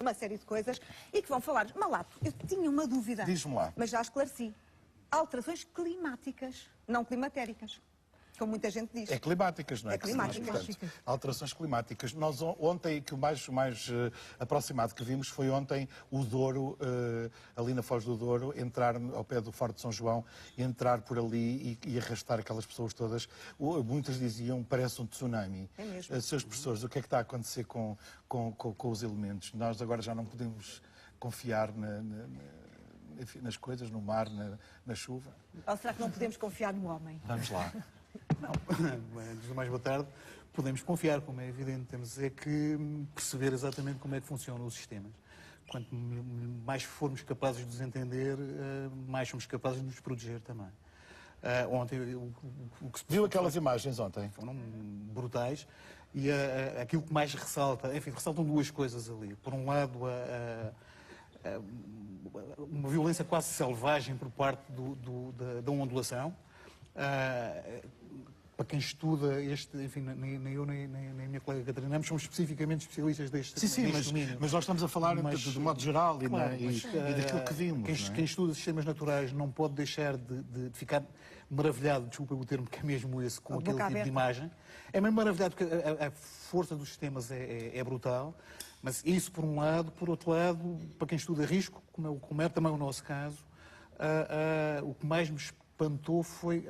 uma série de coisas e que vão falar. Malato, eu tinha uma dúvida. Diz-me lá. Mas já esclareci. Alterações climáticas, não climatéricas. Como muita gente diz. É climáticas, não é? É climáticas. Portanto, alterações climáticas. Nós ontem, que o mais aproximado que vimos foi ontem o Douro, ali na Foz do Douro, entrar ao pé do Forte de São João, entrar por ali e arrastar aquelas pessoas todas. Muitas diziam, parece um tsunami. É mesmo. Seus professores, o que é que está a acontecer com os elementos? Nós agora já não podemos confiar enfim, nas coisas, no mar, na chuva. Ou será que não podemos confiar no homem? Vamos lá. Não, antes do mais boa tarde, podemos confiar, como é evidente, temos é que perceber exatamente como é que funcionam os sistemas. Quanto mais formos capazes de os entender, mais somos capazes de nos proteger também. Ontem, o que se Viu aquelas imagens ontem? foram brutais e aquilo que mais ressalta, enfim, ressaltam duas coisas ali. Por um lado, uma violência quase selvagem por parte da ondulação. Para quem estuda enfim, nem eu nem a minha colega Catarina, somos especificamente especialistas deste domínio. Mas nós estamos a falar de modo geral e daquilo que vimos. Quem estuda sistemas naturais não pode deixar de ficar maravilhado, desculpa o termo, que é mesmo esse, com aquele tipo de imagem. É mesmo maravilhado porque a força dos sistemas é brutal, mas isso por um lado. Por outro lado, para quem estuda risco, como é também o nosso caso, o que mais me espantou foi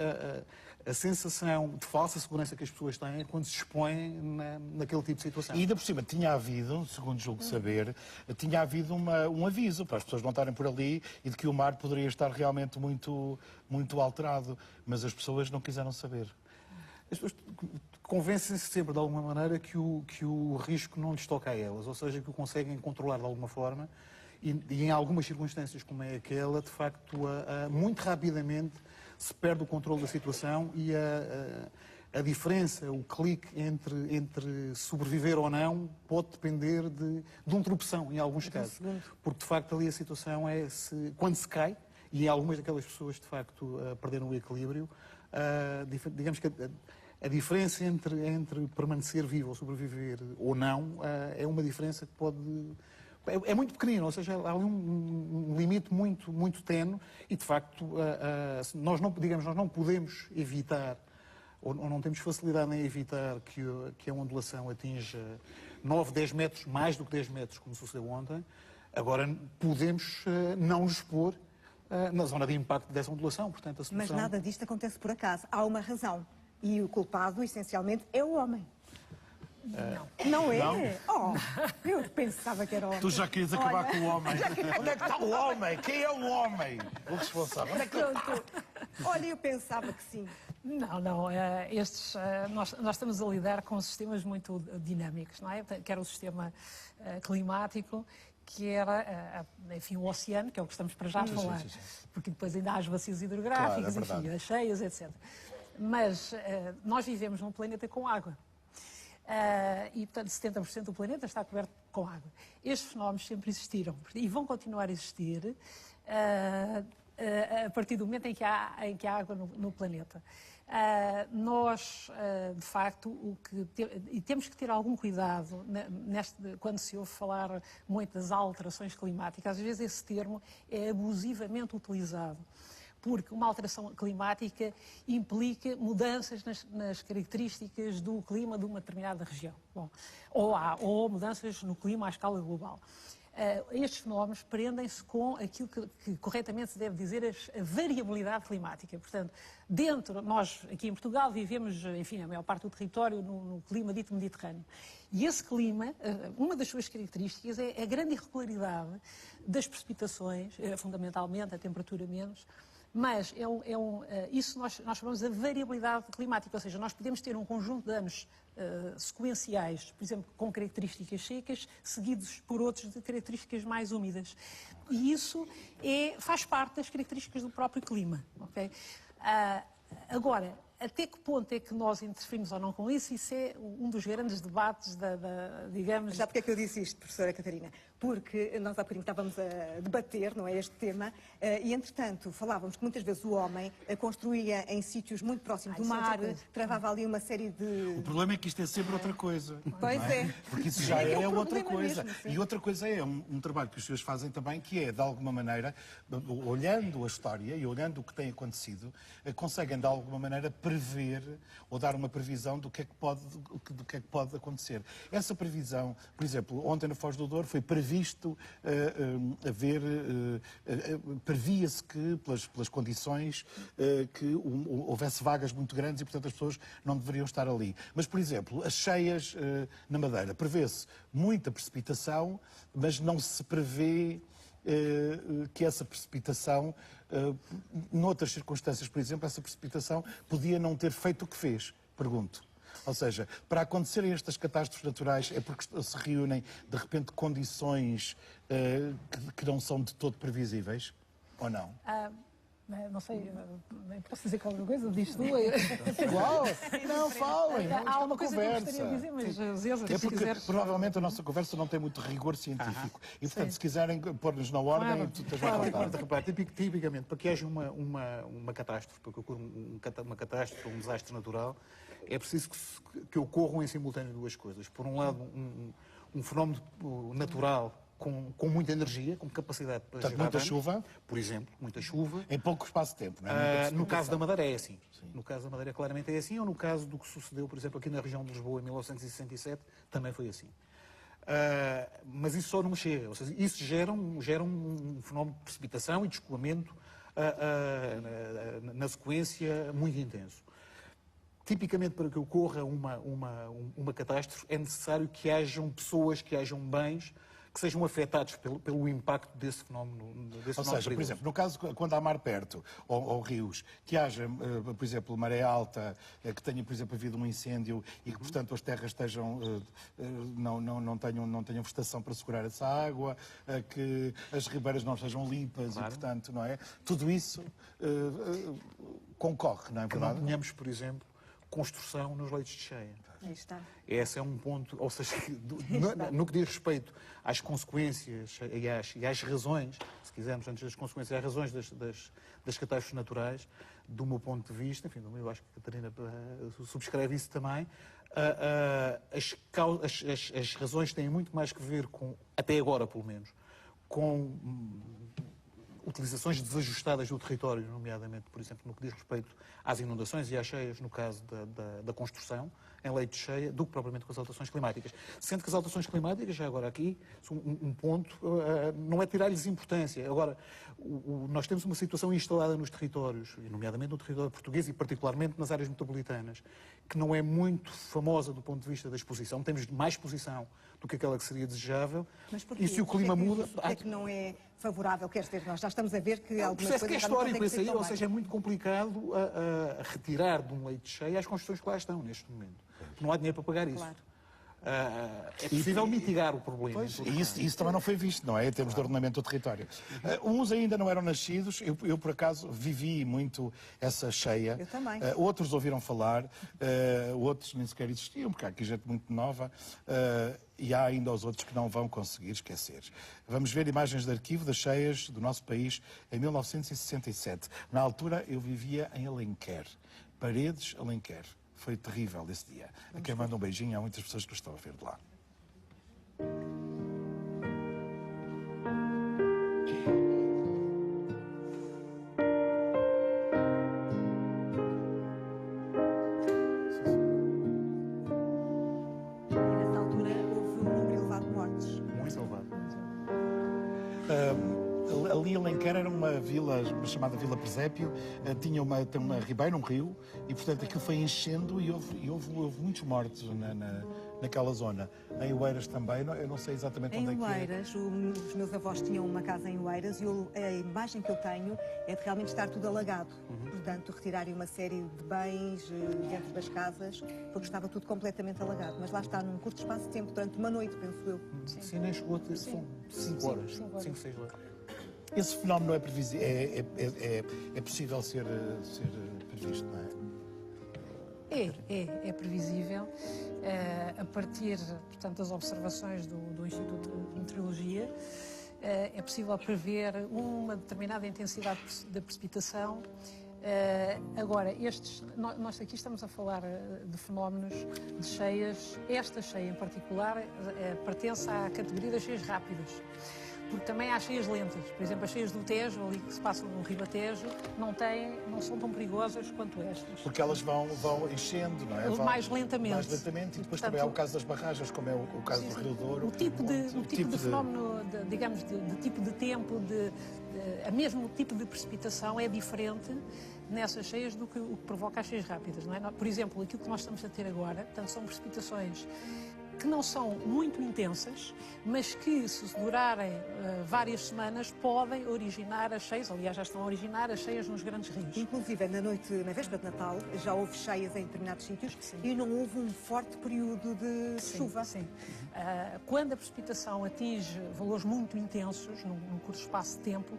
a sensação de falsa segurança que as pessoas têm quando se expõem naquele tipo de situação. E ainda por cima, tinha havido, segundo julgo saber, tinha havido um aviso para as pessoas não estarem por ali e de que o mar poderia estar realmente muito, muito alterado, mas as pessoas não quiseram saber. As pessoas convencem-se sempre, de alguma maneira, que o risco não lhes toca a elas, ou seja, que o conseguem controlar de alguma forma e em algumas circunstâncias como é aquela, de facto, muito rapidamente se perde o controle da situação e a diferença, o clique entre sobreviver ou não pode depender de um tropeção, em alguns casos. Porque, de facto, ali a situação quando se cai, e algumas daquelas pessoas, de facto, perderam o equilíbrio, digamos que a diferença entre permanecer vivo ou sobreviver ou não é uma diferença que pode... É muito pequenino, ou seja, há ali um limite muito, muito tenue e, de facto, nós não podemos evitar, ou não temos facilidade em evitar que a ondulação atinja 9, 10 metros, mais do que 10 metros, como sucedeu ontem. Agora, podemos não nos expor na zona de impacto dessa ondulação. Portanto, a solução... Mas nada disto acontece por acaso. Há uma razão. E o culpado, essencialmente, é o homem. Não é? Não? Oh, eu pensava que era o homem. Tu já querias acabar com o homem. Onde é que está o homem? Quem é o homem? O responsável. Onde é que... Olha, eu pensava que sim. Não. Nós estamos a lidar com sistemas muito dinâmicos, não é? Quer o sistema climático, que era, enfim, o oceano, que é o que estamos para já a falar. Sim. Porque depois ainda há as bacias hidrográficas, claro, enfim, as cheias, etc. Mas nós vivemos num planeta com água. E, portanto, 70% do planeta está coberto com água. Estes fenómenos sempre existiram e vão continuar a existir a partir do momento em que há água no planeta. Nós, de facto, e temos que ter algum cuidado quando se ouve falar muito das alterações climáticas. Às vezes esse termo é abusivamente utilizado, porque uma alteração climática implica mudanças nas características do clima de uma determinada região. Bom, ou mudanças no clima à escala global. Estes fenómenos prendem-se com aquilo que corretamente se deve dizer a variabilidade climática. Portanto, nós aqui em Portugal vivemos, enfim, a maior parte do território no clima dito mediterrâneo. E esse clima, uma das suas características é a grande irregularidade das precipitações, fundamentalmente a temperatura menos. Mas isso nós chamamos de variabilidade climática, ou seja, nós podemos ter um conjunto de anos sequenciais, por exemplo, com características secas, seguidos por outros de características mais úmidas. E isso faz parte das características do próprio clima. Okay? Agora, até que ponto é que nós interferimos ou não com isso? Isso é um dos grandes debates digamos... Já porque é que eu disse isto, professora Catarina? porque nós há bocadinho estávamos a debater, não é, este tema, e entretanto falávamos que muitas vezes o homem construía em sítios muito próximos do isso é outra mar, coisa. travava ali uma série de... O problema é que isto é sempre outra coisa. Pois não é. Porque isso já É que é é o outra problema coisa. mesmo, sim. E outra coisa é um trabalho que os senhores fazem também, que é, de alguma maneira, olhando a história e olhando o que tem acontecido, conseguem, de alguma maneira, prever ou dar uma previsão do que é que pode acontecer. Essa previsão, por exemplo, ontem na Foz do Douro foi previsto previa-se que, pelas condições, que houvesse vagas muito grandes e, portanto, as pessoas não deveriam estar ali. Mas, por exemplo, as cheias na Madeira, prevê-se muita precipitação, mas não se prevê que essa precipitação, noutras circunstâncias, por exemplo, essa precipitação podia não ter feito o que fez, pergunto. Ou seja, para acontecerem estas catástrofes naturais é porque se reúnem, de repente, condições que não são de todo previsíveis, ou não? Não sei, posso dizer qualquer coisa? Diz tu. Igual? Não, falem. Há uma coisa que eu conversa. gostaria de dizer, mas Zeza, É se porque quiseres... provavelmente a nossa conversa não tem muito rigor científico. E, portanto, se quiserem pôr-nos na ordem, tu tens à vontade. Repare, tipicamente, para que haja uma catástrofe, para que ocorra uma catástrofe, um desastre natural, é preciso que ocorram em simultâneo duas coisas. Por um lado, um fenómeno natural com muita energia, com capacidade para Portanto, gerar muita danos. chuva. Por exemplo, muita chuva. Em pouco espaço de tempo, não é? No caso da Madeira é assim. No caso da Madeira claramente é assim, ou no caso do que sucedeu, por exemplo, aqui na região de Lisboa em 1967, também foi assim. Mas isso só não chega. Ou seja, isso gera um fenómeno de precipitação e de escoamento na sequência muito intenso. Tipicamente, para que ocorra uma catástrofe, é necessário que hajam pessoas, que hajam bens que sejam afetados pelo impacto desse fenómeno. Ou seja, por exemplo, no caso, quando há mar perto, ou rios, que haja, por exemplo, maré alta, que tenha, por exemplo, havido um incêndio e que, portanto, as terras estejam, não tenham vegetação para segurar essa água, que as ribeiras não estejam limpas Claro. e, portanto, não é? Tudo isso concorre, não é Que não verdade? tenhamos, por exemplo, construção nos leitos de cheia. Aí está. Esse é um ponto, ou seja, no que diz respeito às consequências e às razões, se quisermos, antes das consequências, às razões das catástrofes naturais, do meu ponto de vista, enfim, eu acho que a Catarina subscreve isso também, as razões têm muito mais que ver com, até agora pelo menos, com utilizações desajustadas do território, nomeadamente, por exemplo, no que diz respeito às inundações e às cheias, no caso da construção, em leito de cheia, do que propriamente com as alterações climáticas. Sendo que as alterações climáticas, já agora aqui, um ponto, não é tirar-lhes importância. Agora, nós temos uma situação instalada nos territórios, nomeadamente no território português e particularmente nas áreas metropolitanas, que não é muito famosa do ponto de vista da exposição. Temos mais exposição do que aquela que seria desejável. Mas porquê? E se o clima muda... Porquê é que não é favorável? Quer dizer, nós já estamos a ver que É um algumas processo que é coisas já não histórico esse aí, conseguem ou ser tão seja, é muito complicado a retirar de um leito de cheia as construções que lá estão neste momento. Não há dinheiro para pagar isso. Claro. É possível mitigar o problema. Pois, e isso também não foi visto, não é? Em termos de ordenamento do território. Uns ainda não eram nascidos, eu por acaso vivi muito essa cheia. Eu também. Outros ouviram falar, outros nem sequer existiam, porque há aqui gente muito nova, e há ainda os outros que não vão conseguir esquecer. Vamos ver imagens de arquivo das cheias do nosso país em 1967. Na altura eu vivia em Alenquer, Paredes, Alenquer. Foi terrível esse dia. A quem manda um beijinho, há muitas pessoas que estão a ver de lá. E nessa altura houve um número elevado de mortes. Muito elevado. Ali em Alenquer era uma vila chamada Vila Presépio, tinha tem uma ribeira, um rio, e portanto aquilo foi enchendo e houve muitos mortos naquela zona. Em Oeiras também, eu não sei exatamente Em onde é que é. Oeiras, os meus avós tinham uma casa em Oeiras e a imagem que eu tenho é de realmente estar tudo alagado. Portanto, retirarem uma série de bens dentro das casas, porque estava tudo completamente alagado. Mas lá está, num curto espaço de tempo, durante uma noite, penso eu. Sim, nem chegou a ter 5 horas. 5, 6 horas. Esse fenómeno é possível ser previsto, não é? É previsível, a partir, portanto, das observações do Instituto meteorologia. É possível prever uma determinada intensidade da precipitação. Agora, nós aqui estamos a falar de fenómenos de cheias. Esta cheia em particular pertence à categoria das cheias rápidas, porque também há cheias lentas. Por exemplo, as cheias do Tejo, ali que se passam no Ribatejo, não são tão perigosas quanto estas. Porque elas vão enchendo, não é? Mais lentamente. Mais lentamente, e depois portanto, também há o caso das barragens, como é o caso do Rio Douro. O tipo de fenómeno, digamos, de tipo de tempo, mesmo tipo de precipitação é diferente nessas cheias do que o que provoca as cheias rápidas, não é? Por exemplo, aquilo que nós estamos a ter agora, portanto, são precipitações que não são muito intensas, mas que, se durarem várias semanas, podem originar as cheias, aliás, já estão a originar as cheias nos grandes rios. Inclusive, na véspera de Natal, já houve cheias em determinados sítios e não houve um forte período de chuva. Sim. Quando a precipitação atinge valores muito intensos, num curto espaço de tempo,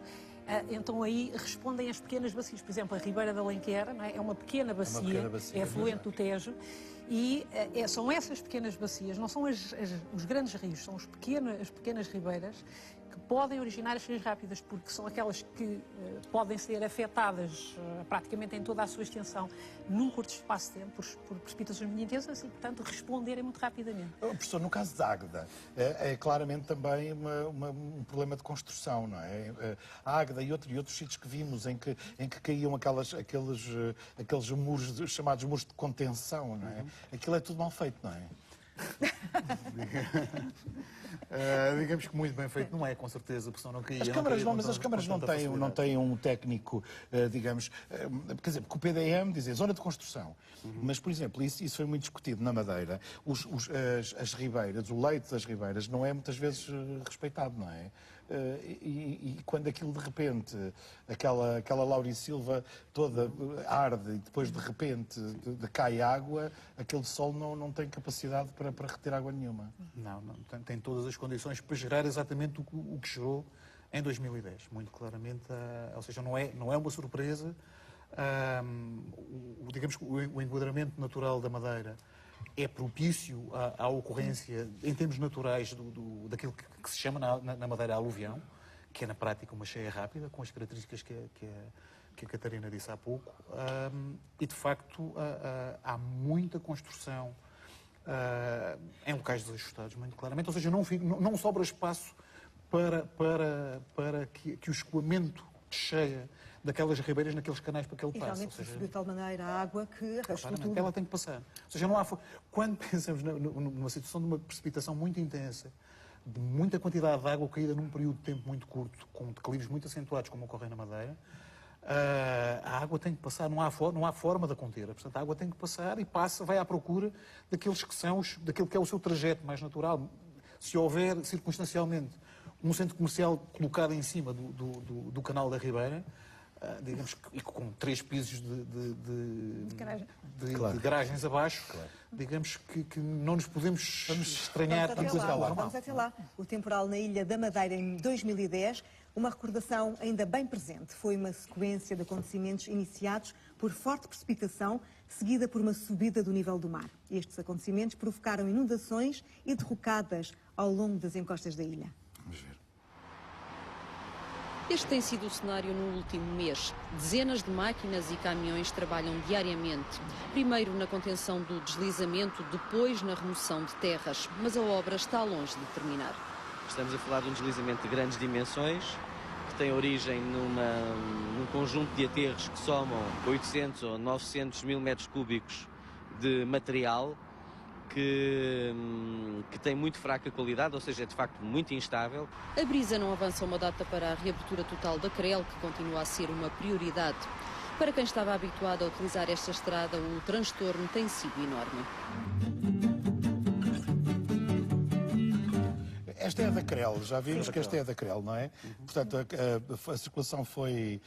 então aí respondem as pequenas bacias. Por exemplo, a Ribeira da Alenquer, não é? É uma pequena bacia, é afluente do Tejo, e são essas pequenas bacias, não são os grandes rios, são as pequenas ribeiras que podem originar as cheias rápidas, porque são aquelas que podem ser afetadas praticamente em toda a sua extensão num curto espaço de tempo por precipitações muito intensas e, portanto, responderem muito rapidamente. Professor, no caso da Águeda, é claramente também um problema de construção, não é? A Águeda e outros sítios que vimos em que caíam aqueles muros, chamados muros de contenção, não é? Aquilo é tudo mal feito, não é? Digamos que muito bem feito não é, com certeza, porque senão não caía. As câmaras não têm um técnico, digamos, quer dizer, porque o PDM diz zona de construção, mas, por exemplo, isso foi muito discutido na Madeira, as ribeiras, o leito das ribeiras não é muitas vezes respeitado, não é? E quando aquilo de repente, aquela Laurisilva toda arde e depois de repente cai água, aquele sol não tem capacidade para reter água nenhuma. Não, tem todas as condições para gerar exatamente o que gerou em 2010, muito claramente, ou seja, não é uma surpresa. Digamos que o enquadramento natural da Madeira é propício à ocorrência, em termos naturais, daquilo que se chama na Madeira aluvião, que é na prática uma cheia rápida, com as características que a Catarina disse há pouco, e de facto há muita construção em locais desajustados, muito claramente, ou seja, não sobra espaço para que o escoamento de cheia daquelas ribeiras naqueles canais para que ele passe. E realmente se subiu de tal maneira a água que arrastou tudo. Ela tem que passar. Ou seja, quando pensamos numa situação de uma precipitação muito intensa, de muita quantidade de água caída num período de tempo muito curto, com declives muito acentuados, como ocorre na Madeira, a água tem que passar, não há forma de a conter. Portanto, a água tem que passar e vai à procura daquilo que é o seu trajeto mais natural. Se houver, circunstancialmente, um centro comercial colocado em cima do canal da Ribeira, digamos que com 3 pisos de garagens abaixo, digamos que não nos podemos estranhar. Vamos até lá. O temporal na Ilha da Madeira em 2010, uma recordação ainda bem presente. Foi uma sequência de acontecimentos iniciados por forte precipitação, seguida por uma subida do nível do mar. Estes acontecimentos provocaram inundações e derrocadas ao longo das encostas da ilha. Vamos ver. Este tem sido o cenário no último mês. Dezenas de máquinas e caminhões trabalham diariamente. Primeiro na contenção do deslizamento, depois na remoção de terras. Mas a obra está longe de terminar. Estamos a falar de um deslizamento de grandes dimensões, que tem origem num conjunto de aterros que somam 800 ou 900 mil metros cúbicos de material, que tem muito fraca qualidade, ou seja, é de facto muito instável. A Brisa não avança uma data para a reabertura total da CREL, que continua a ser uma prioridade. Para quem estava habituado a utilizar esta estrada, o transtorno tem sido enorme. Esta é a da CREL, já vimos que esta é a da CREL, não é? Portanto, a circulação foi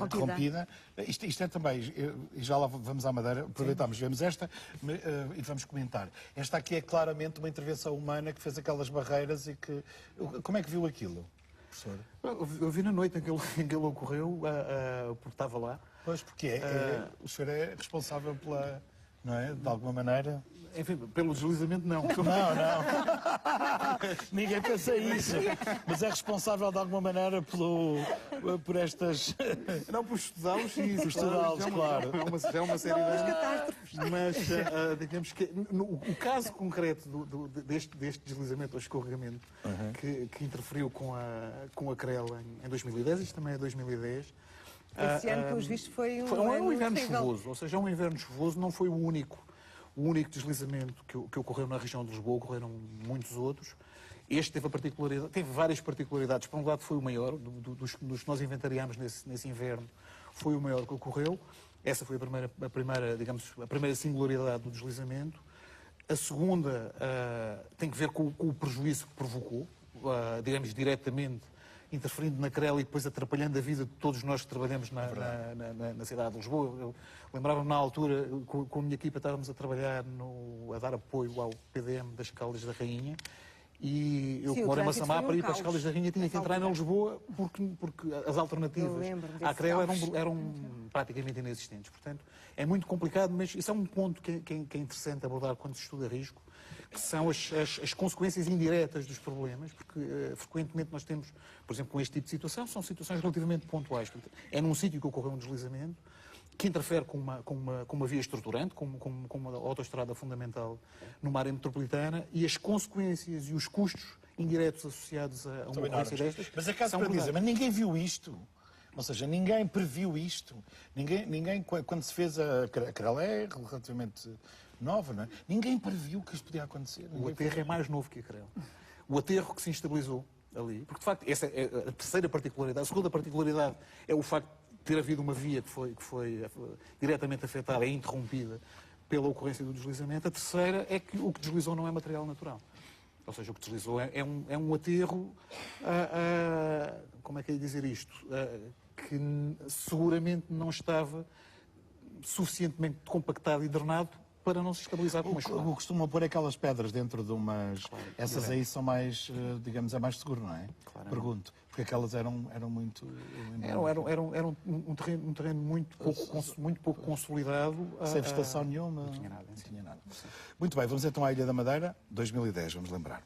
interrompida. Isto é também, e já lá vamos à Madeira, aproveitamos, vemos esta e vamos comentar. Esta aqui é claramente uma intervenção humana que fez aquelas barreiras e que... Como é que viu aquilo, professor? Eu vi na noite em que ele ocorreu, porque estava lá. Pois, porque o senhor é responsável não é? De alguma maneira. Enfim, pelo deslizamento, não. Não. Ninguém pensa isso. Mas é responsável de alguma maneira por estas. Não, por estudá-los, sim. Por estudá-los, claro. É uma série Não, as de... catástrofes. Mas, digamos que o caso concreto deste deslizamento ou escorregamento que interferiu com a CREL em 2010, isto também é 2010. Esse ano, pelos vistos, foi um inverno terrível. chuvoso, ou seja, um inverno chuvoso não foi o único deslizamento que ocorreu na região de Lisboa, ocorreram muitos outros. Este teve várias particularidades. Por um lado foi o maior, dos que nós inventariámos nesse inverno, foi o maior que ocorreu. Essa foi a primeira singularidade do deslizamento. A segunda tem que ver com o prejuízo que provocou, digamos, diretamente interferindo na CREL e depois atrapalhando a vida de todos nós que trabalhamos na cidade de Lisboa. Eu lembrava-me na altura, com a minha equipa, estávamos a trabalhar, a dar apoio ao PDM das Caldas da Rainha, e eu, que moro em Massamá, para ir para as Caldas da Rainha, tinha que entrar em Lisboa porque as alternativas à CREL eram praticamente inexistentes. Portanto, é muito complicado, mas isso é um ponto que é interessante abordar quando se estuda risco, que são as consequências indiretas dos problemas, porque frequentemente nós temos, por exemplo, com este tipo de situação, são situações relativamente pontuais. Portanto, é num sítio que ocorreu um deslizamento, que interfere com uma via estruturante, com uma autoestrada fundamental numa área metropolitana, e as consequências e os custos indiretos associados a uma ocorrência destas. Mas acaso para dizer, mas ninguém viu isto. Ou seja, ninguém previu isto. Ninguém quando se fez a CREL é relativamente nova, não é? Ninguém previu que isto podia acontecer. O aterro é mais novo que a CREL. O aterro que se instabilizou ali, porque de facto essa é a terceira particularidade. A segunda particularidade é o facto de ter havido uma via que foi diretamente afetada e interrompida pela ocorrência do deslizamento. A terceira é que o que deslizou não é material natural. Ou seja, o que deslizou é um aterro, como é que é dizer isto? Que seguramente não estava suficientemente compactado e drenado para não se estabilizar como chuva. O costumam pôr aquelas pedras dentro de umas... Claro, essas aí são mais, digamos, é mais seguro, não é? Claro. Pergunto. Porque aquelas eram muito... Era um terreno muito pouco consolidado. Sem vegetação nenhuma. Não tinha nada. Não tinha nada. Muito bem, vamos então à Ilha da Madeira, 2010, vamos lembrar.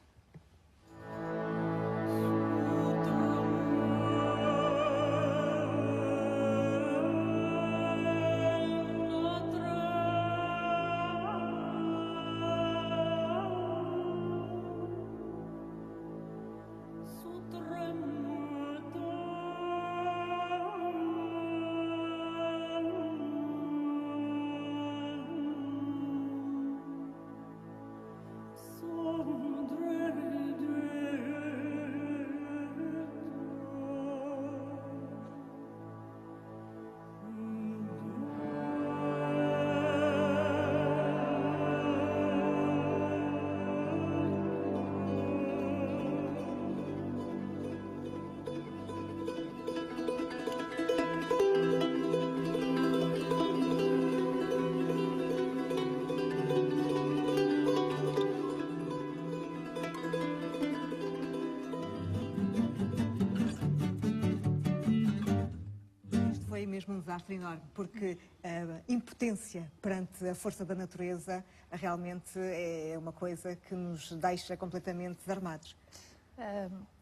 Mesmo um desastre enorme, porque a impotência perante a força da natureza realmente é uma coisa que nos deixa completamente desarmados.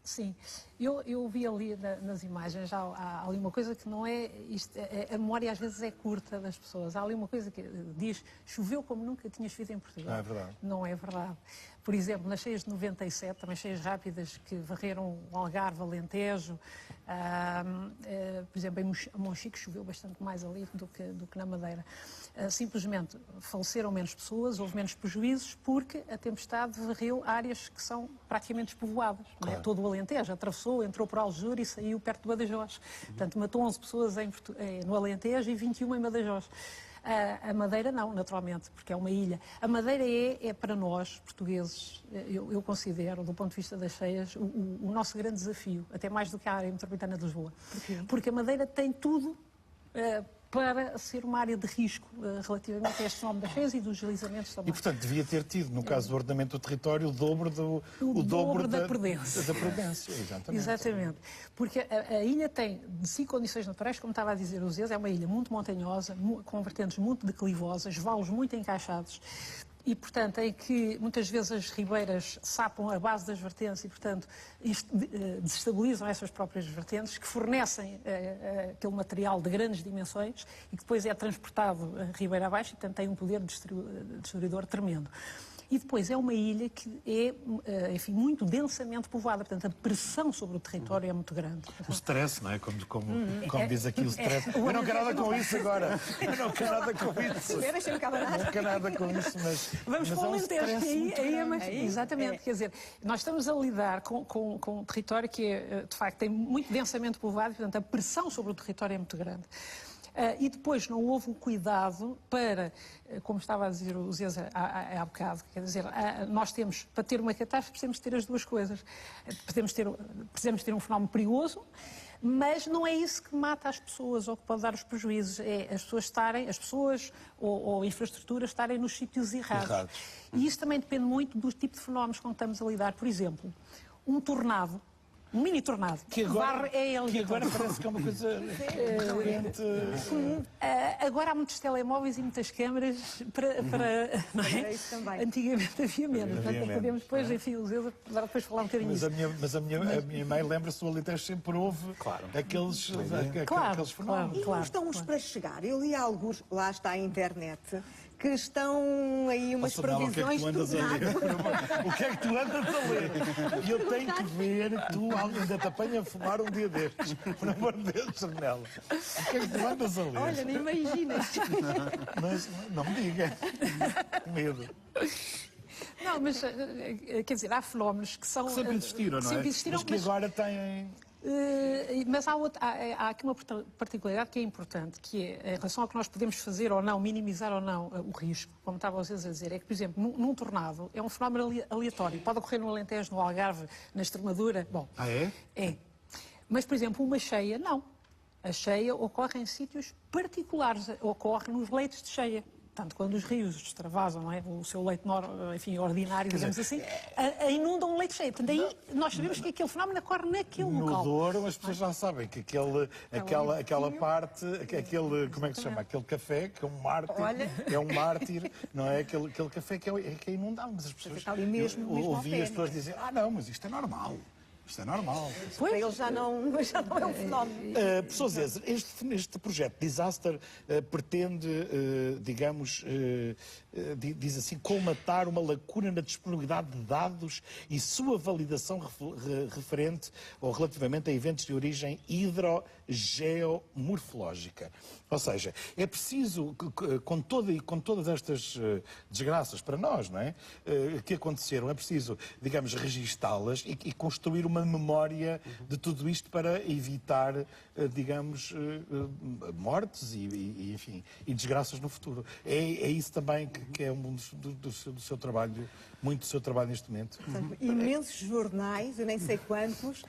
Sim, eu vi ali nas imagens, há ali uma coisa que não é, a memória às vezes é curta das pessoas. Há ali uma coisa que diz, choveu como nunca tinha chovido em Portugal. Não é verdade. Não é verdade. Por exemplo, nas cheias de 97, também cheias rápidas que varreram o Algarve, Alentejo, por exemplo, em Monchique choveu bastante mais ali do que na Madeira. Simplesmente faleceram menos pessoas, houve menos prejuízos, porque a tempestade varreu áreas que são praticamente despovoadas. Claro. Não é? Todo o Alentejo atravessou, entrou por Aljur e saiu perto de Badajoz. Portanto, matou 11 pessoas no Alentejo e 21 em Badajoz. A Madeira não, naturalmente, porque é uma ilha. A Madeira é para nós, portugueses, eu considero, do ponto de vista das cheias, o nosso grande desafio, até mais do que a área metropolitana de Lisboa. Porquê? Porque a Madeira tem tudo para ser uma área de risco relativamente a este fenómeno das cheias e dos deslizamentos também. E, portanto, devia ter tido, no caso do ordenamento do território, o dobro da prudência. Da prudência, exatamente. Exatamente. Porque a ilha tem, de 5 condições naturais, como estava a dizer o Zé, é uma ilha muito montanhosa, com vertentes muito declivosas, valos muito encaixados, e, portanto, em que muitas vezes as ribeiras sapam a base das vertentes e, portanto, desestabilizam essas próprias vertentes, que fornecem aquele material de grandes dimensões e que depois é transportado a ribeira abaixo e, portanto, tem um poder destruidor tremendo. E depois é uma ilha que é, enfim, muito densamente povoada, portanto a pressão sobre o território é muito grande. O stress, não é? Como diz aqui o stress. Eu não quero nada com isso agora. Eu não quero nada com isso. Não quero nada com isso, mas... Vamos para o Alentejo, que aí é mais... Exatamente, quer dizer, nós estamos a lidar com um território que é, de facto, tem muito densamente povoado, portanto a pressão sobre o território é muito grande. E depois não houve o cuidado para, como estava a dizer o Zé há bocado, quer dizer, nós temos, para ter uma catástrofe, precisamos ter as duas coisas. Precisamos ter um fenómeno perigoso, mas não é isso que mata as pessoas ou que pode dar os prejuízos. É as pessoas ou infraestruturas estarem nos sítios errados. E isso também depende muito do tipo de fenómenos com que estamos a lidar. Por exemplo, um tornado. Um mini tornado. Que agora parece que é uma coisa recorrente. Agora há muitos telemóveis e muitas câmaras para não é? Isso também. Antigamente havia menos. Podemos depois, enfim, depois falar um bocadinho disso. Mas a minha mãe lembra-se do Alentejo sempre houve aqueles fenómenos. E não estão uns para chegar. Eu li alguns, lá está a internet, que estão aí umas previsões do nada. O que é que tu andas a ler? E eu tenho que ver que tu ainda te apanha a fumar um dia destes. Por amor de Deus, Janela. O que é que tu andas a ler? Olha, nem imaginas. Mas não me diga. Medo. Não, mas quer dizer, há fenómenos que são... Sempre existiram, não é? Sempre existiram, mas que agora têm... Mas há aqui uma particularidade que é importante, que é em relação ao que nós podemos fazer ou não, minimizar ou não o risco, como estavam vocês a dizer, é que, por exemplo, num tornado é um fenómeno aleatório. Pode ocorrer no Alentejo, no Algarve, na Extremadura. Bom, é? É. Mas, por exemplo, uma cheia, não. A cheia ocorre em sítios particulares, ocorre nos leitos de cheia. Portanto, quando os rios extravasam, não é? O seu leito ordinário, digamos assim, inundam um leito cheio. Portanto, aí nós sabemos que aquele fenómeno ocorre naquele local. No Douro, as pessoas já sabem que aquela parte, como é que se chama? Aquele café, que é um mártir, não é? Aquele café que é inundável. Mas as pessoas... Ouvi as pessoas dizer, não, mas isto é normal. Isto é normal. Para eles já não é um fenómeno. Professor Zé, este projeto Disaster pretende, digamos, diz assim, colmatar uma lacuna na disponibilidade de dados e sua validação referente ou relativamente a eventos de origem hidrogeomorfológica. Ou seja, é preciso, com todas estas desgraças para nós, não é? Que aconteceram, é preciso, digamos, registá-las e construir uma memória de tudo isto para evitar, digamos, mortes e enfim, e desgraças no futuro. É isso também que é um do seu trabalho, muito do seu trabalho neste momento. Imensos jornais, eu nem sei quantos,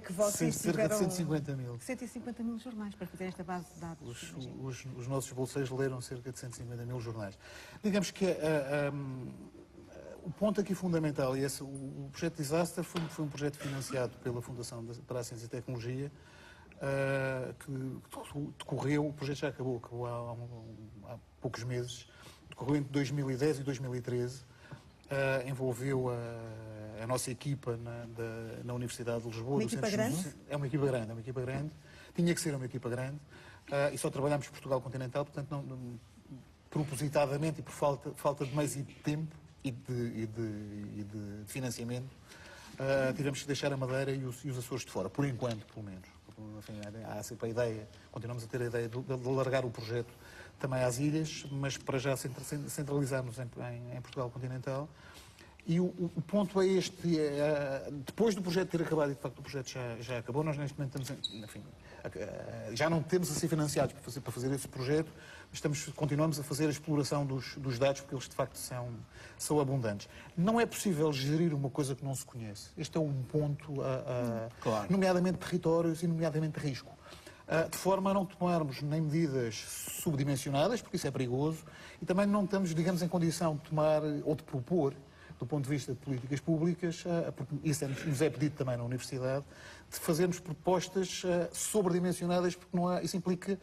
que vocês cerca tiveram... de 150 mil. 150 mil jornais para fazer esta base de dados. Os nossos bolseiros leram cerca de 150 mil jornais. Digamos que o ponto aqui fundamental, o projeto Disaster foi um projeto financiado pela Fundação para a Ciência e Tecnologia, que decorreu, o projeto já acabou há poucos meses, decorreu entre 2010 e 2013, envolveu a nossa equipa na Universidade de Lisboa. Uma equipa grande? É uma equipa grande, tinha que ser uma equipa grande, e só trabalhámos Portugal continental, portanto, não, propositadamente e por falta de meios e de tempo e de financiamento, tivemos que deixar a Madeira e os Açores de fora, por enquanto, pelo menos. Enfim, há sempre a ideia, continuamos a ter a ideia de alargar o projeto também às ilhas, mas para já centralizarmos em Portugal continental. E o ponto é este, depois do projeto ter acabado, e de facto o projeto já acabou, nós neste momento estamos, enfim, já não temos a ser financiados para fazer esse projeto, mas continuamos a fazer a exploração dos dados, porque eles de facto são abundantes. Não é possível gerir uma coisa que não se conhece. Este é um ponto, claro, nomeadamente territórios e nomeadamente risco. de forma a não tomarmos nem medidas subdimensionadas, porque isso é perigoso, e também não estamos, digamos, em condição de tomar ou de propor, do ponto de vista de políticas públicas, porque isso nos é pedido também na Universidade, de fazermos propostas sobredimensionadas, porque isso implica,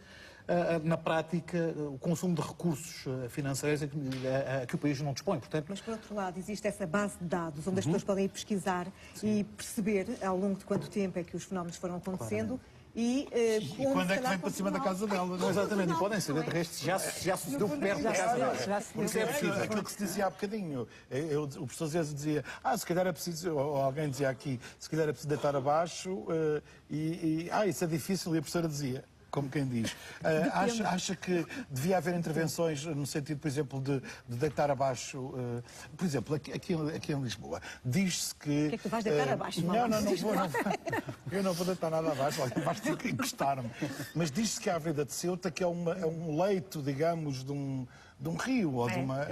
na prática, o consumo de recursos financeiros a que o país não dispõe. Portanto, mas, por outro lado, existe essa base de dados onde as pessoas podem ir pesquisar e perceber ao longo de quanto tempo é que os fenómenos foram acontecendo. E quando é que vem para cima da casa dela? Não, exatamente, não podem saber, de resto já sucedeu perto da casa dela. Porque é preciso, aquilo que se dizia há bocadinho. O professor Zé dizia, se calhar é preciso, ou alguém dizia aqui, se calhar é preciso deitar abaixo, isso é difícil, e a professora dizia, como quem diz. Acha que devia haver intervenções no sentido, por exemplo, de deitar abaixo, por exemplo, aqui em Lisboa, diz-se que... O que é que tu vais deitar abaixo? Não vou. Eu não vou deitar nada abaixo, basta encostar-me. Mas diz-se que a Avenida de Ceuta que é um leito, digamos, de um rio, ou de uma...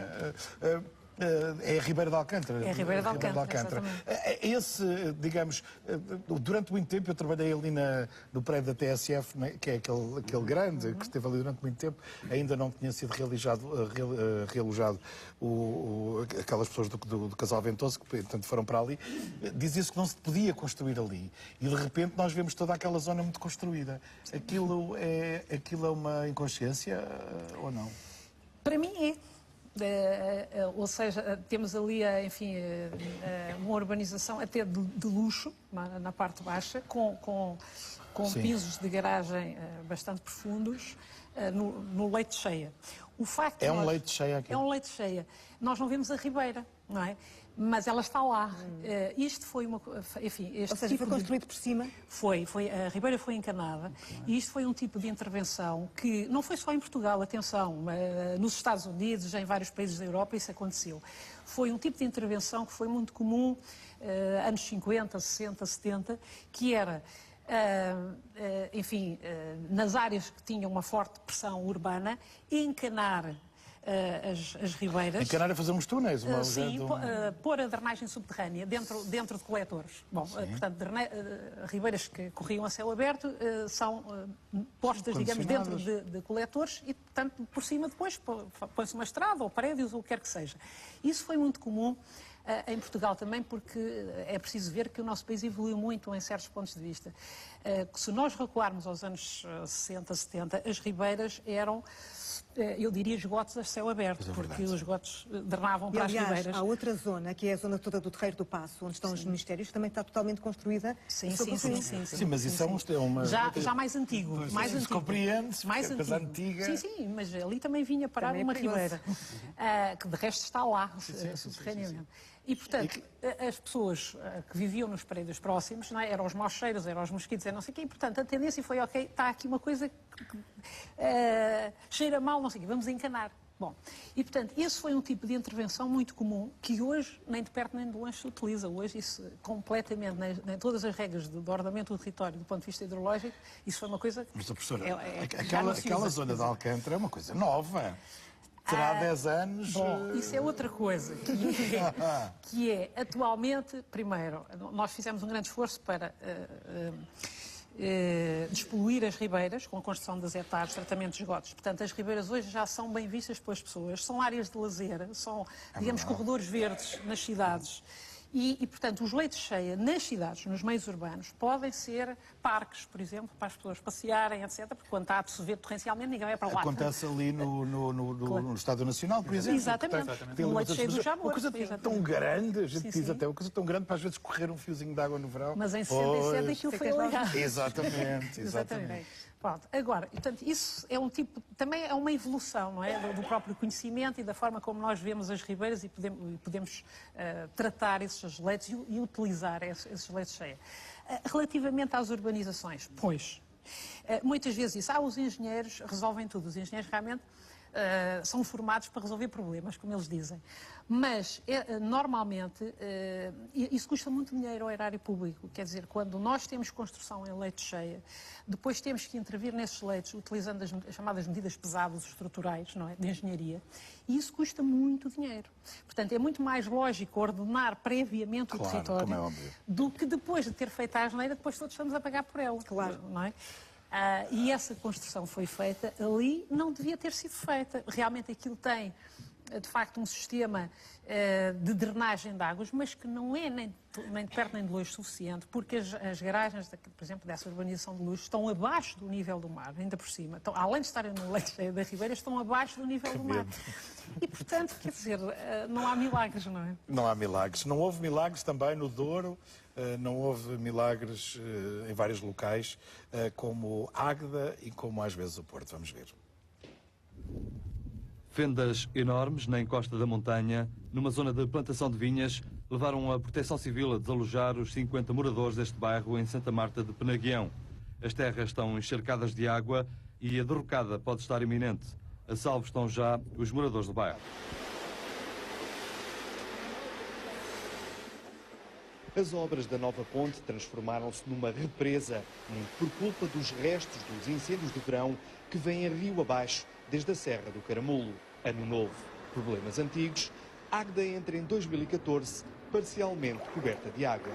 É a Ribeira de Alcântara. É a Ribeira de Alcântara. Esse, digamos, durante muito tempo eu trabalhei ali no prédio da TSF, que é aquele grande, que esteve ali durante muito tempo, ainda não tinha sido realojado aquelas pessoas do Casal Ventoso, que portanto foram para ali. Dizia-se que não se podia construir ali. E de repente nós vemos toda aquela zona muito construída. Aquilo é uma inconsciência ou não? Para mim é. Ou seja, temos ali, enfim, uma urbanização até de luxo, na parte baixa, com pisos de garagem bastante profundos, no leito cheia. O facto um leito cheia aqui. É um leito cheia. Nós não vemos a Ribeira, não é? Mas ela está lá. Isto foi uma... Enfim, este Ou seja, tipo foi construído por cima? A Ribeira foi encanada, e isto foi um tipo de intervenção que não foi só em Portugal, atenção, nos Estados Unidos, em vários países da Europa isso aconteceu. Foi um tipo de intervenção que foi muito comum, anos 50, 60, 70, que era... nas áreas que tinham uma forte pressão urbana, encanar as ribeiras. Encanar a fazer uns túneis. Pôr a drenagem subterrânea dentro de coletores. Bom, portanto, ribeiras que corriam a céu aberto são postas, digamos, dentro de coletores e, portanto, por cima depois põe-se uma estrada ou prédios ou o que quer que seja. Isso foi muito comum em Portugal também, porque é preciso ver que o nosso país evoluiu muito em certos pontos de vista. Se nós recuarmos aos anos 60, 70, as ribeiras eram, eu diria, esgotos a céu aberto, porque os esgotos drenavam para as ribeiras. Há outra zona, que é a zona toda do Terreiro do Paço, onde estão os ministérios, que também está totalmente construída. Sim, mas isso é uma... Já mais antigo. Compreende-se, mais antiga. Sim, mas ali também vinha parar uma ribeira, que de resto está lá, subterraneamente. E, portanto, as pessoas que viviam nos prédios próximos, não é? Eram os maus cheiros, eram os mosquitos, não sei o quê, e, portanto, a tendência foi, ok, está aqui uma coisa que cheira mal, não sei o quê, vamos encanar. Bom, e, portanto, esse foi um tipo de intervenção muito comum, que hoje, nem de perto nem de longe, se utiliza. Hoje, isso completamente, em todas as regras do ordenamento do território, do ponto de vista hidrológico, isso foi uma coisa... Mas, professora, aquela zona de Alcântara é uma coisa nova. Terá 10 anos... Bom, isso é outra coisa, que é, atualmente, primeiro, nós fizemos um grande esforço para despoluir as ribeiras, com a construção das hectares, tratamento de esgotos. Portanto, as ribeiras hoje já são bem vistas pelas pessoas, são áreas de lazer, são, digamos, corredores verdes nas cidades. E, portanto, os leitos cheia nas cidades, nos meios urbanos, podem ser parques, por exemplo, para as pessoas passearem, etc., porque quando está a chover torrencialmente, ninguém vai para lá. Acontece ali no Estádio Nacional, por exemplo. Exatamente. No leito cheio do Jamor. Uma coisa tão grande, a gente diz até, uma coisa tão grande para às vezes correr um fiozinho de água no verão. Mas em 67 aquilo foi ligado. Exatamente. Pronto. Agora, portanto, isso é um tipo, também é uma evolução, não é? Do próprio conhecimento e da forma como nós vemos as ribeiras e podemos tratar esses leitos e utilizar esses leitos cheia. Relativamente às urbanizações, pois, muitas vezes isso, os engenheiros resolvem tudo. Os engenheiros realmente são formados para resolver problemas, como eles dizem. Mas, normalmente, isso custa muito dinheiro ao erário público. Quer dizer, quando nós temos construção em leito cheia, depois temos que intervir nesses leitos utilizando as chamadas medidas pesadas estruturais, não é? De engenharia, e isso custa muito dinheiro. Portanto, é muito mais lógico ordenar previamente o território do que depois de ter feito a asneira, depois todos estamos a pagar por ela. Claro. Não é? E essa construção foi feita ali, não devia ter sido feita. Realmente aquilo tem, de facto, um sistema de drenagem de águas, mas que não é nem de perto nem de longe suficiente, porque as garagens, por exemplo, dessa urbanização de Luz, estão abaixo do nível do mar, ainda por cima. Então, além de estarem no leito cheio da Ribeira, estão abaixo do nível do mar. E, portanto, quer dizer, não há milagres, não é? Não há milagres. Não houve milagres também no Douro, não houve milagres em vários locais, como Águeda e como às vezes o Porto. Vamos ver. Fendas enormes na encosta da montanha, numa zona de plantação de vinhas, levaram a Proteção Civil a desalojar os 50 moradores deste bairro em Santa Marta de Penaguião. As terras estão encharcadas de água e a derrocada pode estar iminente. A salvo estão já os moradores do bairro. As obras da nova ponte transformaram-se numa represa, muito por culpa dos restos dos incêndios de verão que vêm rio abaixo desde a Serra do Caramulo. Ano novo, problemas antigos, Águeda entra em 2014 parcialmente coberta de água.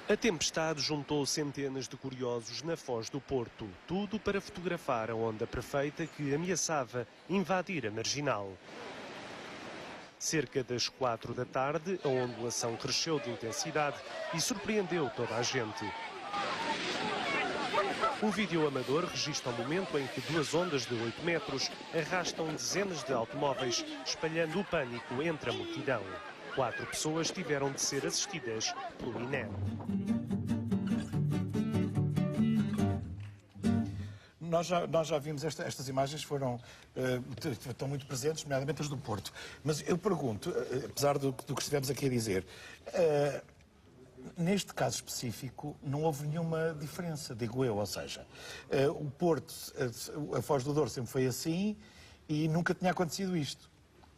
A tempestade juntou centenas de curiosos na Foz do Porto, tudo para fotografar a onda perfeita que ameaçava invadir a marginal. Cerca das 4 da tarde, a ondulação cresceu de intensidade e surpreendeu toda a gente. Um vídeo amador registra o momento em que duas ondas de 8 metros arrastam dezenas de automóveis, espalhando o pânico entre a multidão. 4 pessoas tiveram de ser assistidas pelo INEM. Nós já vimos estas imagens, estão muito presentes, nomeadamente as do Porto. Mas eu pergunto, apesar do que estivemos aqui a dizer, neste caso específico não houve nenhuma diferença, digo eu, ou seja, o Porto, a Foz do Douro sempre foi assim e nunca tinha acontecido isto.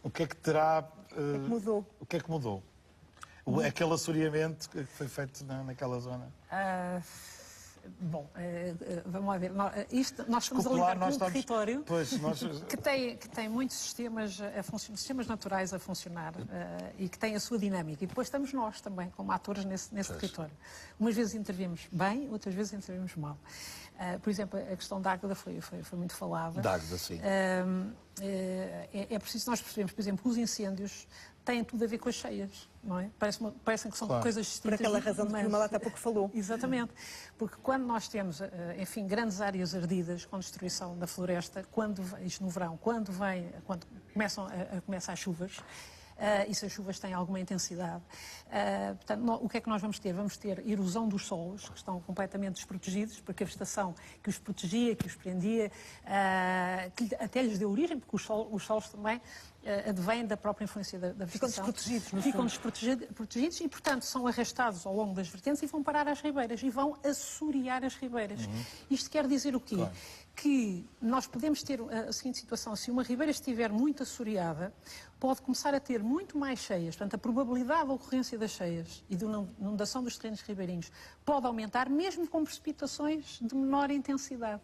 O que é que terá... O que é que mudou? O que é que mudou? Aquele assoreamento que foi feito naquela zona? Bom, vamos lá ver. Nós estamos a lidar com um território que tem muitos sistemas naturais a funcionar e que tem a sua dinâmica. E depois estamos nós também, como atores nesse território. Umas vezes intervimos bem, outras vezes intervimos mal. Por exemplo, a questão da Águeda foi muito falada. Da Águeda, sim. É preciso nós percebermos, por exemplo, que os incêndios têm tudo a ver com as cheias, não é? Parecem que são coisas distintas. Por aquela razão de que o Malata há pouco falou. Exatamente. Porque quando nós temos, enfim, grandes áreas ardidas com destruição da floresta, isto no verão, quando começam as chuvas, e se as chuvas têm alguma intensidade. Portanto, o que é que nós vamos ter? Vamos ter erosão dos solos, que estão completamente desprotegidos, porque a vegetação que os protegia, que os prendia, que até lhes deu origem, porque os solos também advêm da própria influência da vegetação. Ficam desprotegidos e, portanto, são arrastados ao longo das vertentes e vão parar às ribeiras e vão assorear as ribeiras. Isto quer dizer o quê? Claro. Que nós podemos ter a seguinte situação: se uma ribeira estiver muito assoreada, pode começar a ter muito mais cheias. Portanto, a probabilidade da ocorrência das cheias e da inundação dos terrenos ribeirinhos pode aumentar, mesmo com precipitações de menor intensidade.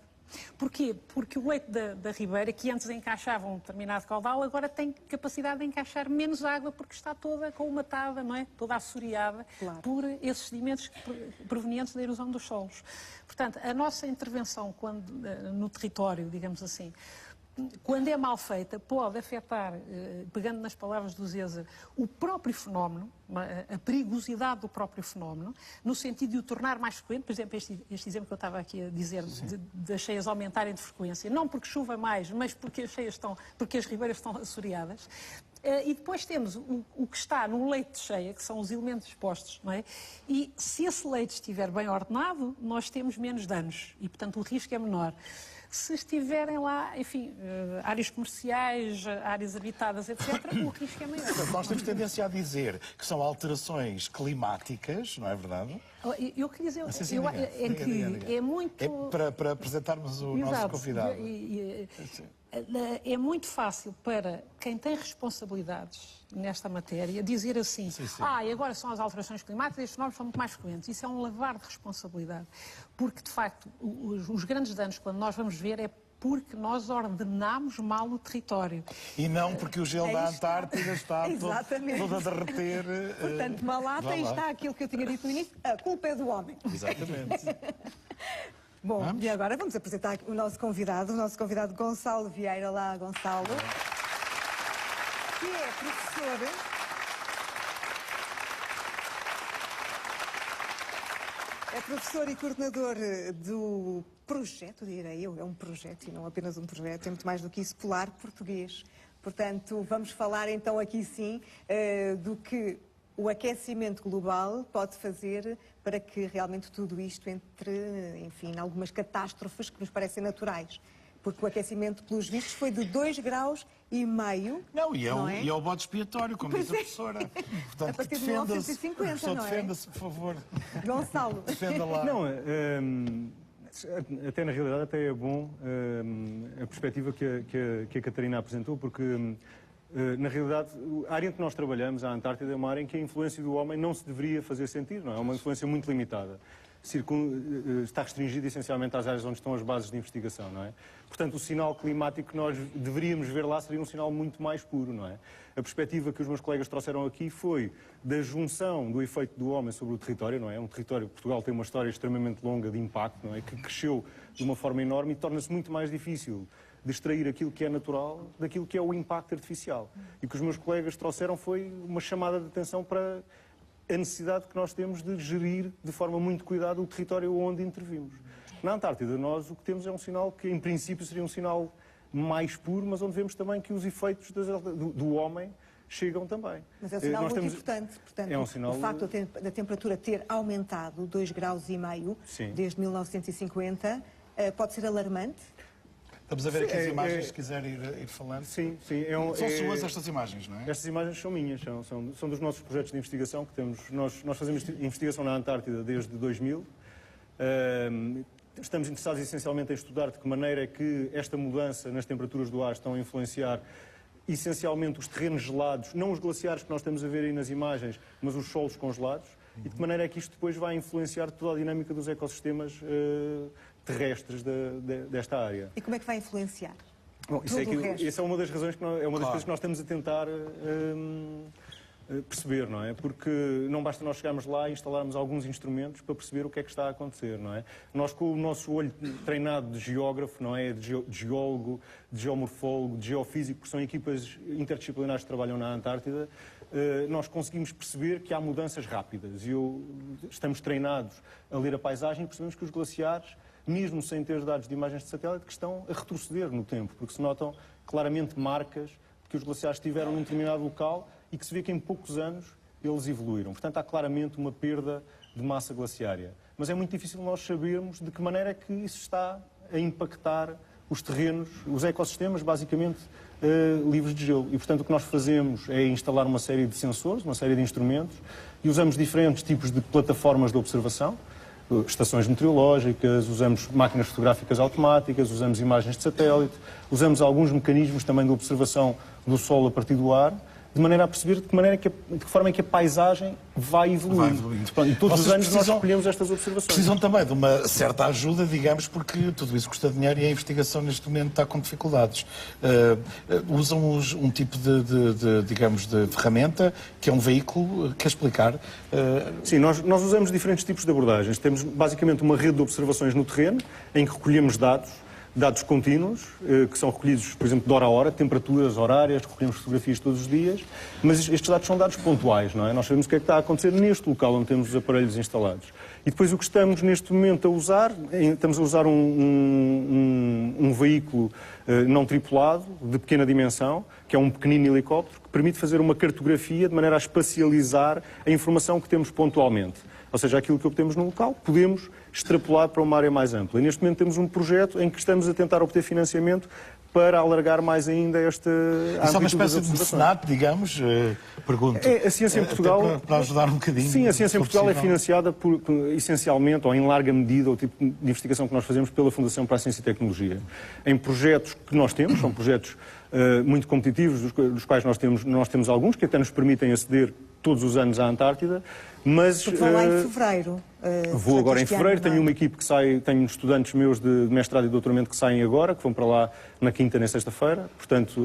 Porquê? Porque o leito da ribeira, que antes encaixava um determinado caudal, agora tem capacidade de encaixar menos água, porque está toda colmatada, não é? Toda assoreada, claro, por esses sedimentos provenientes da erosão dos solos. Portanto, a nossa intervenção no território, digamos assim, quando é mal feita, pode afetar, pegando nas palavras do Zeza, o próprio fenómeno, a perigosidade do próprio fenómeno, no sentido de o tornar mais frequente. Por exemplo, este exemplo que eu estava aqui a dizer, das cheias aumentarem de frequência, não porque chova mais, mas porque as ribeiras estão assoreadas. E depois temos o que está no leito de cheia, que são os elementos expostos, não é? E se esse leito estiver bem ordenado, nós temos menos danos e, portanto, o risco é menor. Se estiverem lá, enfim, áreas comerciais, áreas habitadas, etc., o risco é maior. Nós temos tendência a dizer que são alterações climáticas, não é verdade? Eu queria dizer, é muito... Para apresentarmos o nosso convidado. É muito fácil para quem tem responsabilidades nesta matéria dizer assim, e agora são as alterações climáticas, estes fenómenos são muito mais frequentes. Isso é um lavar de responsabilidade. Porque, de facto, os grandes danos, quando nós vamos ver, é porque nós ordenamos mal o território. E não porque o gelo da Antártida está todo a derreter. Portanto, Malata, está aquilo que eu tinha dito no início, a culpa é do homem. Exatamente. Bom, e agora vamos apresentar o nosso convidado Gonçalo Vieira. Olá, Gonçalo, que é professor... É professor e coordenador do projeto, direi eu, é um projeto e não apenas um projeto, é muito mais do que isso, Polar Português. Portanto, vamos falar então aqui sim do que o aquecimento global pode fazer para que realmente tudo isto entre, enfim, em algumas catástrofes que nos parecem naturais. Porque o aquecimento, pelos vistos, foi de 2,5 graus. Não, e não é? E é o bode expiatório, como diz a professora. Portanto, a partir de 1950, não é? Defenda-se, por favor. Gonçalo. Defenda lá. Não, até na realidade até é bom a perspectiva que a Catarina apresentou, porque na realidade a área em que nós trabalhamos, a Antártida, é uma área em que a influência do homem não se deveria fazer sentir, não é? É uma influência muito limitada. Está restringido essencialmente às áreas onde estão as bases de investigação, não é? Portanto, o sinal climático que nós deveríamos ver lá seria um sinal muito mais puro, não é? A perspectiva que os meus colegas trouxeram aqui foi da junção do efeito do homem sobre o território, não é? Um território, Portugal tem uma história extremamente longa de impacto, não é? Que cresceu de uma forma enorme e torna-se muito mais difícil de extrair aquilo que é natural daquilo que é o impacto artificial. E o que os meus colegas trouxeram foi uma chamada de atenção para a necessidade que nós temos de gerir de forma muito cuidada o território onde intervimos. Na Antártida, nós o que temos é um sinal que, em princípio, seria um sinal mais puro, mas onde vemos também que os efeitos do homem chegam também. Mas é um sinal muito importante. Portanto, é um sinal... o facto da temperatura ter aumentado 2,5 graus desde 1950 pode ser alarmante? Estamos a ver aqui as imagens, se quiser ir falando. Sim. São suas estas imagens, não é? Estas imagens são minhas, são dos nossos projetos de investigação que temos. Nós fazemos investigação na Antártida desde 2000. Estamos interessados essencialmente em estudar de que maneira é que esta mudança nas temperaturas do ar estão a influenciar essencialmente os terrenos gelados, não os glaciares que nós estamos a ver aí nas imagens, mas os solos congelados, e de que maneira é que isto depois vai influenciar toda a dinâmica dos ecossistemas terrestres desta área. E como é que vai influenciar? Bom, isso é uma das razões coisas que nós estamos a tentar perceber, não é? Porque não basta nós chegarmos lá e instalarmos alguns instrumentos para perceber o que é que está a acontecer, não é? Nós, com o nosso olho treinado de geógrafo, não é? De geólogo, de geomorfólogo, de geofísico, porque são equipas interdisciplinares que trabalham na Antártida, nós conseguimos perceber que há mudanças rápidas. Estamos treinados a ler a paisagem e percebemos que os glaciares, mesmo sem ter dados de imagens de satélite, que estão a retroceder no tempo, porque se notam claramente marcas de que os glaciares estiveram num determinado local e que se vê que em poucos anos eles evoluíram. Portanto, há claramente uma perda de massa glaciária. Mas é muito difícil nós sabermos de que maneira é que isso está a impactar os terrenos, os ecossistemas, basicamente, livres de gelo. E, portanto, o que nós fazemos é instalar uma série de sensores, uma série de instrumentos, e usamos diferentes tipos de plataformas de observação, estações meteorológicas, usamos máquinas fotográficas automáticas, usamos imagens de satélite, usamos alguns mecanismos também de observação do solo a partir do ar, de maneira a perceber de que forma é que a paisagem vai evoluindo. E todos os anos nós escolhemos estas observações. Precisam também de uma certa ajuda, digamos, porque tudo isso custa dinheiro e a investigação neste momento está com dificuldades. Usam um tipo digamos, de ferramenta, que é um veículo, quer explicar? Sim, nós usamos diferentes tipos de abordagens. Temos basicamente uma rede de observações no terreno, em que recolhemos dados contínuos, que são recolhidos, por exemplo, de hora a hora, temperaturas horárias, recolhemos fotografias todos os dias, mas estes dados são dados pontuais, não é? Nós sabemos o que é que está a acontecer neste local onde temos os aparelhos instalados. E depois o que estamos neste momento a usar, estamos a usar um veículo não tripulado, de pequena dimensão, que é um pequenino helicóptero, que permite fazer uma cartografia de maneira a espacializar a informação que temos pontualmente. Ou seja, aquilo que obtemos no local, podemos extrapolar para uma área mais ampla. E neste momento temos um projeto em que estamos a tentar obter financiamento para alargar mais ainda esta amplitude. Isso é uma espécie de mecenato, digamos, pergunto. A ciência em Portugal... Para ajudar um bocadinho. Sim, a ciência em Portugal é financiada essencialmente, ou em larga medida, o tipo de investigação que nós fazemos pela Fundação para a Ciência e Tecnologia. Em projetos que nós temos, são projetos muito competitivos, dos quais nós temos alguns, que até nos permitem aceder todos os anos à Antártida, mas... Vou lá em fevereiro. Vou agora em fevereiro, tenho uma equipe que sai, tenho estudantes meus de mestrado e doutoramento que saem agora, que vão para lá na quinta nem sexta-feira, portanto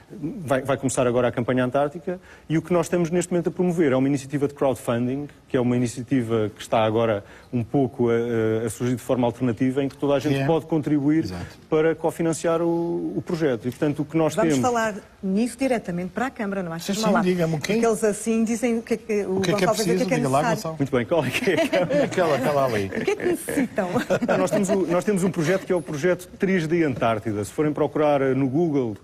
vai começar agora a campanha antártica, e o que nós estamos neste momento a promover é uma iniciativa de crowdfunding, que é uma iniciativa que está agora um pouco a surgir de forma alternativa, em que toda a gente pode contribuir para cofinanciar o projeto. E, portanto, o que nós Vamos temos... falar nisso diretamente para a Câmara, não achas? Sim, diga-me o quê? Porque eles assim dizem o que é que O que é que é preciso? Diga lá, Gonçalo. Muito bem, qual é que é? Aquela ali. O que é que necessitam? Nós temos um projeto que é o projeto 3D Antártida. Se forem procurar no Google,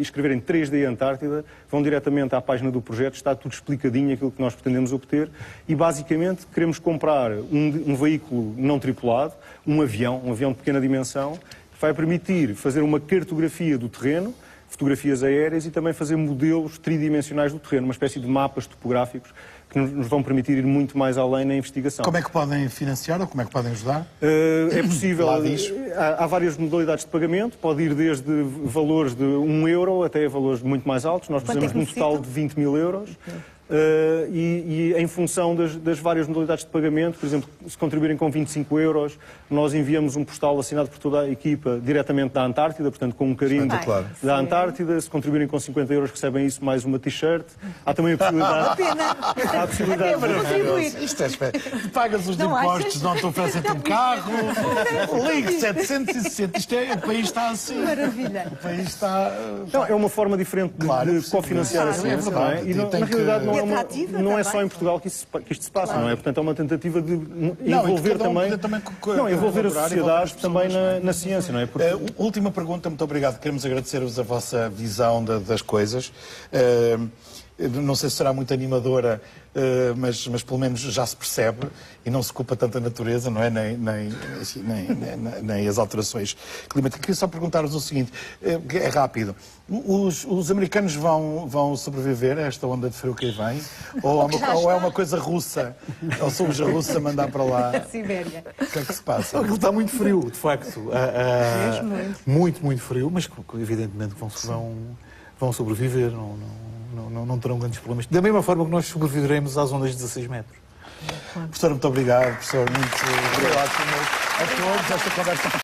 escreverem 3D Antártida, vão diretamente à página do projeto, está tudo explicadinho aquilo que nós pretendemos obter, e basicamente queremos comprar um veículo não tripulado, um avião de pequena dimensão, que vai permitir fazer uma cartografia do terreno, fotografias aéreas, e também fazer modelos tridimensionais do terreno, uma espécie de mapas topográficos que nos vão permitir ir muito mais além na investigação. Como é que podem financiar ou como é que podem ajudar? É possível. Lá diz. Há várias modalidades de pagamento, pode ir desde valores de 1 euro até valores muito mais altos. Nós precisamos de um total de 20 mil euros. E em função das várias modalidades de pagamento, por exemplo, se contribuírem com 25 euros, nós enviamos um postal assinado por toda a equipa diretamente da Antártida, portanto com um carimbo da Antártida. Se contribuírem com 50 euros, recebem isso mais uma t-shirt. Há também a possibilidade... Há a possibilidade Isto é espécie. Pagas os impostos, não te oferecem um carro. Ligue 760. Isto é, o país está assim. Maravilha. O país está... Não, é uma forma diferente de cofinanciar a ciência, não é? E na realidade não é só em Portugal que isto se passa, não é? Portanto, é uma tentativa de envolver envolver a sociedade também na ciência, não é? Porque... Última pergunta, muito obrigado. Queremos agradecer-vos a vossa visão das coisas. Não sei se será muito animadora, mas pelo menos já se percebe e não se culpa tanto a natureza, não é? Nem as alterações climáticas. Queria só perguntar-vos o seguinte, é rápido. Os americanos vão sobreviver a esta onda de frio que aí vem? Ou é uma coisa russa? Ou somos a Rússia a mandar para lá? A Sibéria. O que é que se passa? Aquilo está muito frio, de facto. Muito frio, mas evidentemente vão sobreviver, não terão grandes problemas. Da mesma forma que nós sobreviveremos às ondas de 16 metros. Professor, muito obrigado. Professor, muito obrigado a todos. Esta conversa